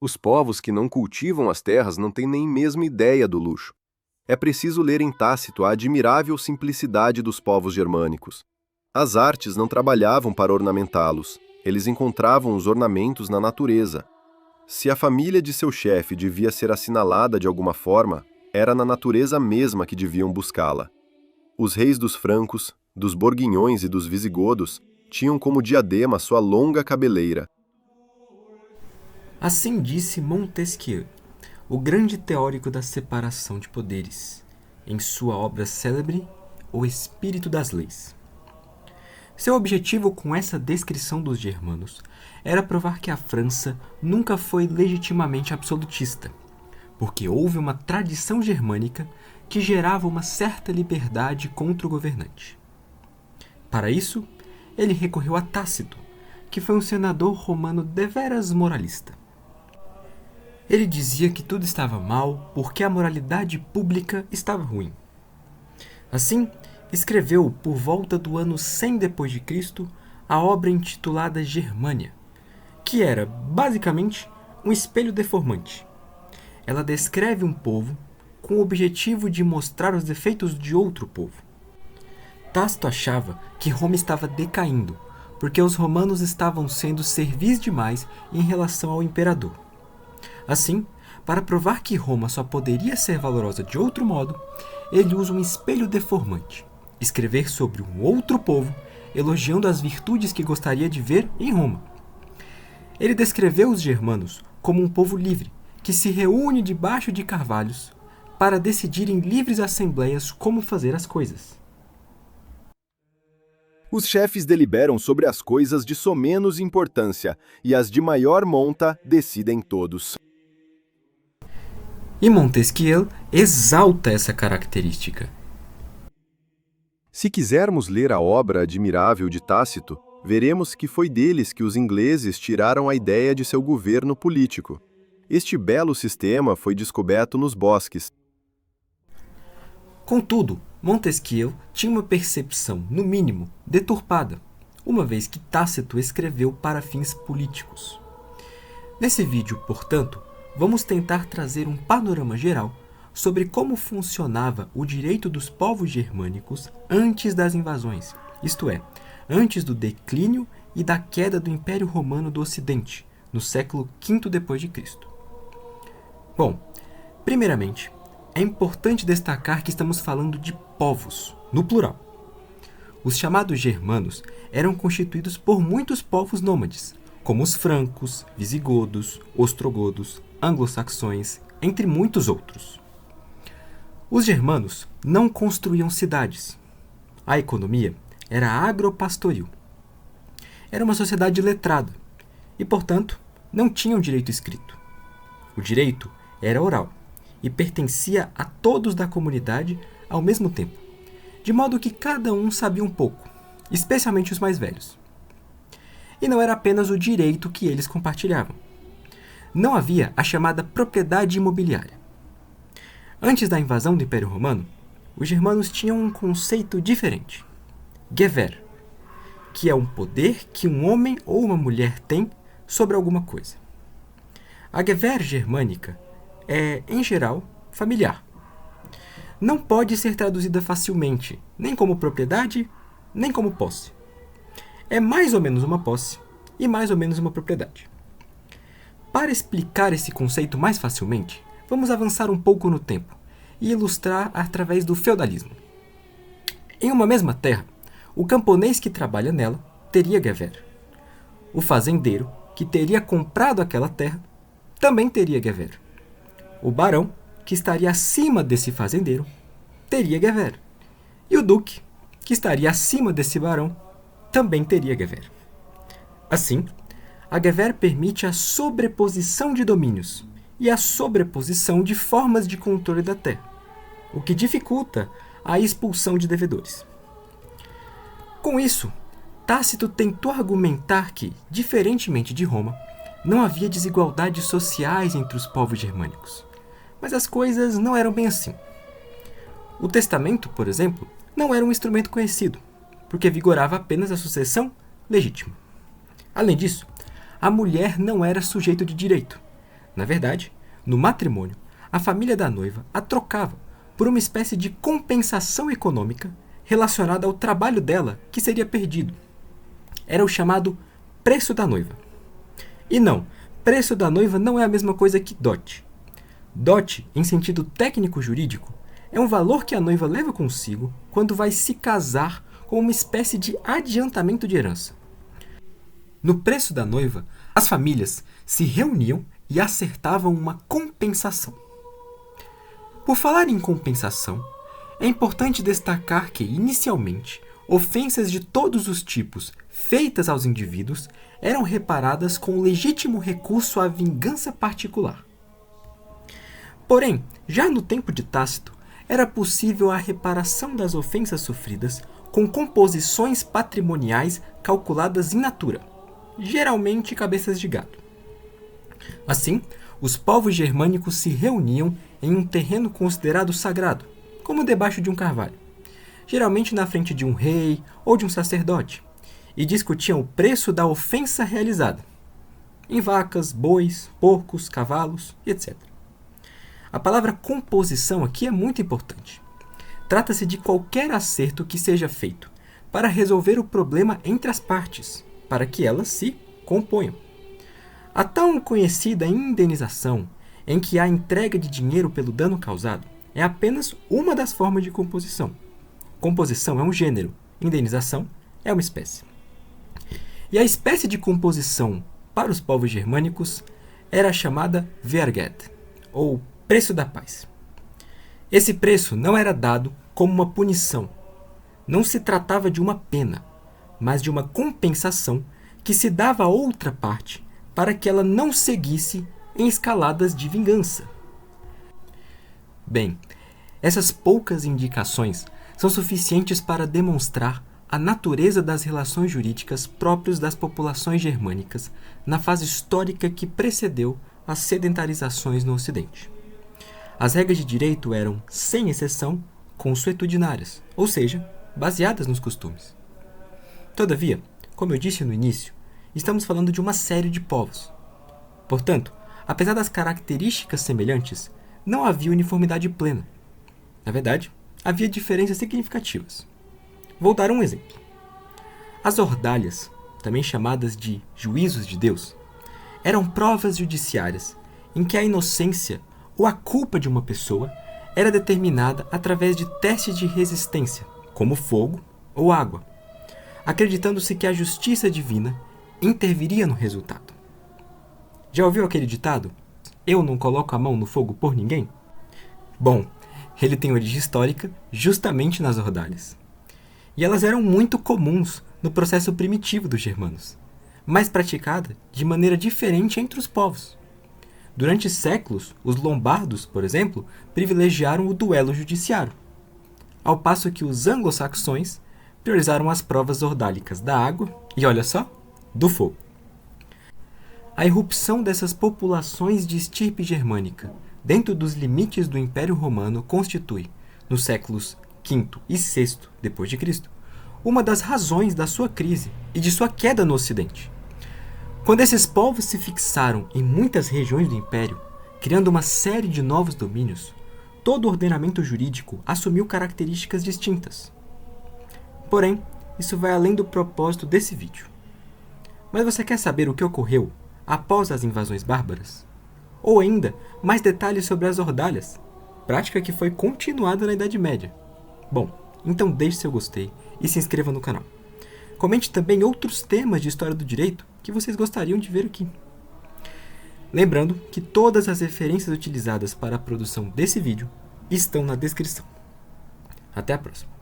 Os povos que não cultivam as terras não têm nem mesmo ideia do luxo. É preciso ler em Tácito a admirável simplicidade dos povos germânicos. As artes não trabalhavam para ornamentá-los, eles encontravam os ornamentos na natureza. Se a família de seu chefe devia ser assinalada de alguma forma, era na natureza mesma que deviam buscá-la. Os reis dos francos, dos borguinhões e dos visigodos tinham como diadema sua longa cabeleira. Assim disse Montesquieu, o grande teórico da separação de poderes, em sua obra célebre O Espírito das Leis. Seu objetivo com essa descrição dos germanos era provar que a França nunca foi legitimamente absolutista, porque houve uma tradição germânica que gerava uma certa liberdade contra o governante. Para isso, ele recorreu a Tácito, que foi um senador romano deveras moralista. Ele dizia que tudo estava mal porque a moralidade pública estava ruim. Assim, escreveu, por volta do ano 100 d.C., a obra intitulada Germânia, que era, basicamente, um espelho deformante. Ela descreve um povo com o objetivo de mostrar os defeitos de outro povo. Tácito achava que Roma estava decaindo, porque os romanos estavam sendo servis demais em relação ao imperador. Assim, para provar que Roma só poderia ser valorosa de outro modo, ele usa um espelho deformante, escrever sobre um outro povo, elogiando as virtudes que gostaria de ver em Roma. Ele descreveu os germanos como um povo livre, que se reúne debaixo de carvalhos para decidir em livres assembleias como fazer as coisas. Os chefes deliberam sobre as coisas de somenos importância, e as de maior monta decidem todos. E Montesquieu exalta essa característica. Se quisermos ler a obra admirável de Tácito, veremos que foi deles que os ingleses tiraram a ideia de seu governo político. Este belo sistema foi descoberto nos bosques. Contudo, Montesquieu tinha uma percepção, no mínimo, deturpada, uma vez que Tácito escreveu para fins políticos. Nesse vídeo, portanto, vamos tentar trazer um panorama geral sobre como funcionava o direito dos povos germânicos antes das invasões, isto é, antes do declínio e da queda do Império Romano do Ocidente, no século V d.C. Bom, primeiramente, é importante destacar que estamos falando de povos, no plural. Os chamados germanos eram constituídos por muitos povos nômades, como os francos, visigodos, ostrogodos, anglo-saxões, entre muitos outros. Os germanos não construíam cidades. A economia era agropastoril. Era uma sociedade letrada e, portanto, não tinham direito escrito. O direito era oral e pertencia a todos da comunidade ao mesmo tempo, de modo que cada um sabia um pouco, especialmente os mais velhos. E não era apenas o direito que eles compartilhavam. Não havia a chamada propriedade imobiliária. Antes da invasão do Império Romano, os germanos tinham um conceito diferente. Gewer, que é um poder que um homem ou uma mulher tem sobre alguma coisa. A Gewer germânica é, em geral, familiar. Não pode ser traduzida facilmente, nem como propriedade, nem como posse. É mais ou menos uma posse e mais ou menos uma propriedade. Para explicar esse conceito mais facilmente, vamos avançar um pouco no tempo e ilustrar através do feudalismo. Em uma mesma terra, o camponês que trabalha nela teria Gewer. O fazendeiro, que teria comprado aquela terra, também teria Gewer. O barão, que estaria acima desse fazendeiro, teria Gewer. E o duque, que estaria acima desse barão, também teria Gewer. Assim, a Gewer permite a sobreposição de domínios e a sobreposição de formas de controle da terra, o que dificulta a expulsão de devedores. Com isso, Tácito tentou argumentar que, diferentemente de Roma, não havia desigualdades sociais entre os povos germânicos. Mas as coisas não eram bem assim. O testamento, por exemplo, não era um instrumento conhecido, porque vigorava apenas a sucessão legítima. Além disso, a mulher não era sujeito de direito, Na verdade, no matrimônio, a família da noiva a trocava por uma espécie de compensação econômica relacionada ao trabalho dela que seria perdido. Era o chamado preço da noiva. E não, preço da noiva não é a mesma coisa que dote. Dote, em sentido técnico-jurídico, é um valor que a noiva leva consigo quando vai se casar com uma espécie de adiantamento de herança. No preço da noiva, as famílias se reuniam e acertavam uma compensação. Por falar em compensação, é importante destacar que, inicialmente, ofensas de todos os tipos feitas aos indivíduos eram reparadas com legítimo recurso à vingança particular. Porém, já no tempo de Tácito, era possível a reparação das ofensas sofridas com composições patrimoniais calculadas in natura, geralmente cabeças de gado. Assim, os povos germânicos se reuniam em um terreno considerado sagrado, como debaixo de um carvalho, geralmente na frente de um rei ou de um sacerdote, e discutiam o preço da ofensa realizada, em vacas, bois, porcos, cavalos, etc. A palavra composição aqui é muito importante. Trata-se de qualquer acerto que seja feito para resolver o problema entre as partes, para que elas se componham. A tão conhecida indenização, em que há entrega de dinheiro pelo dano causado, é apenas uma das formas de composição. Composição é um gênero, indenização é uma espécie. E a espécie de composição para os povos germânicos era a chamada Wehrgeld, ou preço da paz. Esse preço não era dado como uma punição. Não se tratava de uma pena, mas de uma compensação que se dava a outra parte para que ela não seguisse em escaladas de vingança. Bem, essas poucas indicações são suficientes para demonstrar a natureza das relações jurídicas próprias das populações germânicas na fase histórica que precedeu as sedentarizações no Ocidente. As regras de direito eram, sem exceção, consuetudinárias, ou seja, baseadas nos costumes. Todavia, como eu disse no início, estamos falando de uma série de povos. Portanto, apesar das características semelhantes, não havia uniformidade plena. Na verdade, havia diferenças significativas. Vou dar um exemplo. As ordalhas, também chamadas de juízos de Deus, eram provas judiciárias em que a inocência ou a culpa de uma pessoa era determinada através de testes de resistência, como fogo ou água, acreditando-se que a justiça divina interviria no resultado. Já ouviu aquele ditado? Eu não coloco a mão no fogo por ninguém? Bom, ele tem origem histórica justamente nas ordalhas. E elas eram muito comuns no processo primitivo dos germanos, mas praticada de maneira diferente entre os povos. Durante séculos, os lombardos, por exemplo, privilegiaram o duelo judiciário, ao passo que os anglo-saxões priorizaram as provas ordálicas da água e, olha só, do fogo. A irrupção dessas populações de estirpe germânica dentro dos limites do Império Romano constitui, nos séculos V e VI d.C., uma das razões da sua crise e de sua queda no Ocidente. Quando esses povos se fixaram em muitas regiões do Império, criando uma série de novos domínios, todo o ordenamento jurídico assumiu características distintas. Porém, isso vai além do propósito desse vídeo. Mas você quer saber o que ocorreu após as invasões bárbaras? Ou ainda, mais detalhes sobre as ordalhas, prática que foi continuada na Idade Média? Bom, então deixe seu gostei e se inscreva no canal. Comente também outros temas de história do direito que vocês gostariam de ver aqui. Lembrando que todas as referências utilizadas para a produção desse vídeo estão na descrição. Até a próxima!